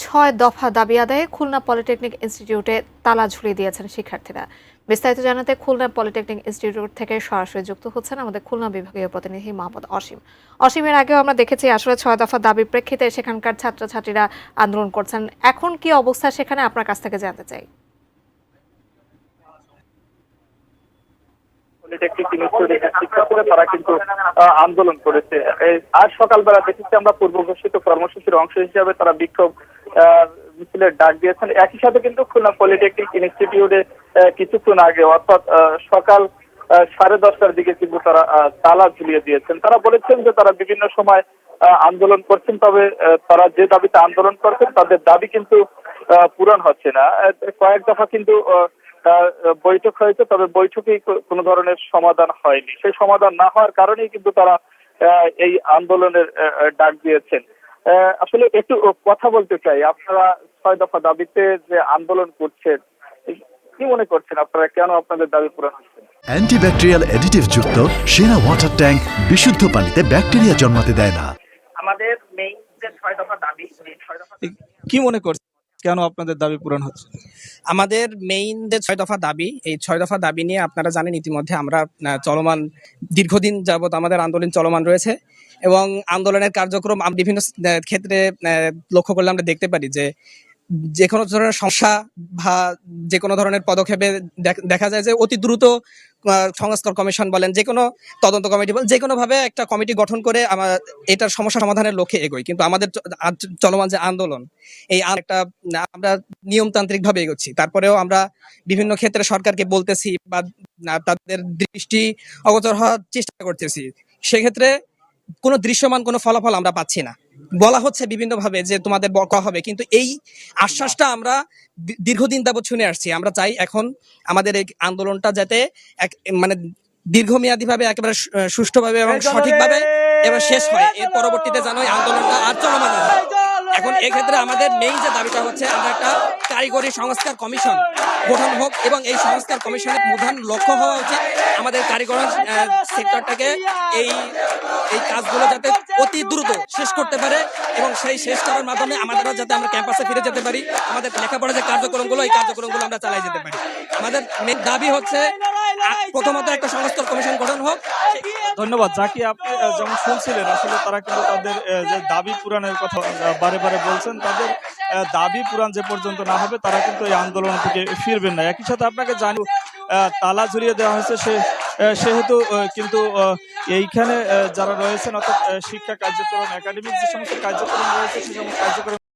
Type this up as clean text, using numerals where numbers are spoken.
6 দফা দাবি আদায়ে খুলনা পলিটেকনিক ইনস্টিটিউটে তালা ঝুলিয়ে দিয়েছেন শিক্ষার্থীরা। বিস্তারিত জানাতে খুলনা পলিটেকনিক ইনস্টিটিউট থেকে সরাসরি যুক্ত হচ্ছেন আমাদের খুলনা বিভাগীয় প্রতিনিধি মোহাম্মদ অসীমের আগেও আমরা দেখেছি আসলে 6 দফা দাবির প্রেক্ষিতে সেখানকার ছাত্রছাত্রীরা আন্দোলন করছেন। এখন কি অবস্থা সেখানে, আপনার কাছ থেকে জানতে চাই। পলিটেকনিক ইনস্টিটিউটের শিক্ষার্থীরা তারা কিন্তু আন্দোলন করেছে। আজ সকালবেলা দেখেছি আমরা পূর্ব ঘোষিত কর্মসূচির অংশ হিসেবে তারা বিক্ষোভ মিছিলের ডাক দিয়েছেন। একই সাথে কিন্তু খুলনা পলিটেকনিক ইনস্টিটিউটে কিছুক্ষণ আগে অর্থাৎ সকাল 10:30টার দিকে কিন্তু তারা তালা ঝুলিয়ে দিয়েছেন। তারা বলেছেন যে তারা বিভিন্ন সময় আন্দোলন করছেন, তবে তারা যে দাবিতে আন্দোলন করছেন তাদের দাবি কিন্তু পূরণ হচ্ছে না। কয়েক দফা কিন্তু বৈঠক হয়েছে, তবে বৈঠকেই কোনো ধরনের সমাধান হয়নি। সেই সমাধান না হওয়ার কারণেই কিন্তু তারা এই আন্দোলনের ডাক দিয়েছেন। আসলে একটু কথা বলতে চাই, আপনারা 6 দফা দাবিতে যে আন্দোলন করছেন, কি মনে করছেন আপনারা, কেন আপনাদের দাবি পূরণ হচ্ছে না? অ্যান্টিব্যাকটেরিয়াল অ্যাডিটিভ যুক্ত সেরা ওয়াটার ট্যাঙ্ক বিশুদ্ধ পানিতে ব্যাকটেরিয়া জন্মাতে দেয় না। আমাদের মেইন যে 6 দফা দাবি, কি মনে করছেন কেন আপনাদের দাবি পূরণ হচ্ছে? আমাদের মেইন যে 6 দফা দাবি, এই 6 দফা দাবি নিয়ে আপনারা জানেন ইতিমধ্যে আমরা চলমান দীর্ঘদিন যাবত আমাদের আন্দোলন চলমান রয়েছে এবং আন্দোলনের কার্যক্রম বিভিন্ন ক্ষেত্রে লক্ষ্য করলে আমরা দেখতে পারি যে কোনো ধরনের সমস্যা বা যে কোনো ধরনের পদক্ষেপে দেখা যায় যে অতি দ্রুত সংস্কার কমিশন বলেন, যে কোনো তদন্ত কমিটি বলেন, যে কোনোভাবে একটা কমিটি গঠন করে এটার সমস্যা সমাধানের লক্ষ্যে এগোই। কিন্তু আমাদের চলমান যে আন্দোলন, এই একটা আমরা নিয়মতান্ত্রিকভাবে এগোচ্ছি। তারপরেও আমরা বিভিন্ন ক্ষেত্রে সরকারকে বলতেছি বা তাদের দৃষ্টি অগোচর হওয়ার চেষ্টা করতেছি, সেক্ষেত্রে কোনো দৃশ্যমান কোনো ফলাফল আমরা পাচ্ছি না। বলা হচ্ছে বিভিন্নভাবে যে তোমাদের বকা হবে, কিন্তু এই আশ্বাসটা আমরা দীর্ঘদিন যাবত শুনে আসছি। আমরা চাই এখন আমাদের এই আন্দোলনটা যাতে মানে দীর্ঘমেয়াদী ভাবে একেবারে সুষ্ঠুভাবে এবং সঠিকভাবে এবার শেষ হয়, এর পরবর্তীতে যেন এই আন্দোলনটা আর চলমান হয়। এখন এক্ষেত্রে আমাদের মেইন যে দাবিটা হচ্ছে আমরা একটা কারিগরি সংস্কার কমিশন গঠন হোক এবং এই সংস্কার কমিশনের প্রধান লক্ষ্য হওয়া উচিত আমাদের কারিগরি সেক্টরটাকে এই কাজগুলো যাতে অতি দ্রুত শেষ করতে পারে এবং সেই শেষ করার মাধ্যমে আমাদেরও যাতে আমরা ক্যাম্পাসে ফিরে যেতে পারি, আমাদের লেখাপড়া যে কার্যক্রমগুলো এই কার্যক্রমগুলো আমরা চালাই যেতে পারি। আমাদের মেইন দাবি হচ্ছে প্রথমত একটা সংস্কার কমিশন গঠন হোক। ধন্যবাদ। জাকি, আপনি যেমন শুনছিলেন আসলে তারা কিন্তু তাদের যে দাবি পূরণের কথা বারে বারে বলছেন, তাদের দাবি পূরণ যে পর্যন্ত না হবে তারা কিন্তু এই আন্দোলন থেকে ফিরবেন না। একই সাথে আপনাকে জানি তালা ঝুলিয়ে দেওয়া হয়েছে, সেহেতু কিন্তু এইখানে যারা রয়েছেন অর্থাৎ শিক্ষা কার্যক্রম, একাডেমিক যে সমস্ত কার্যক্রম রয়েছে সে সমস্ত কার্যক্রম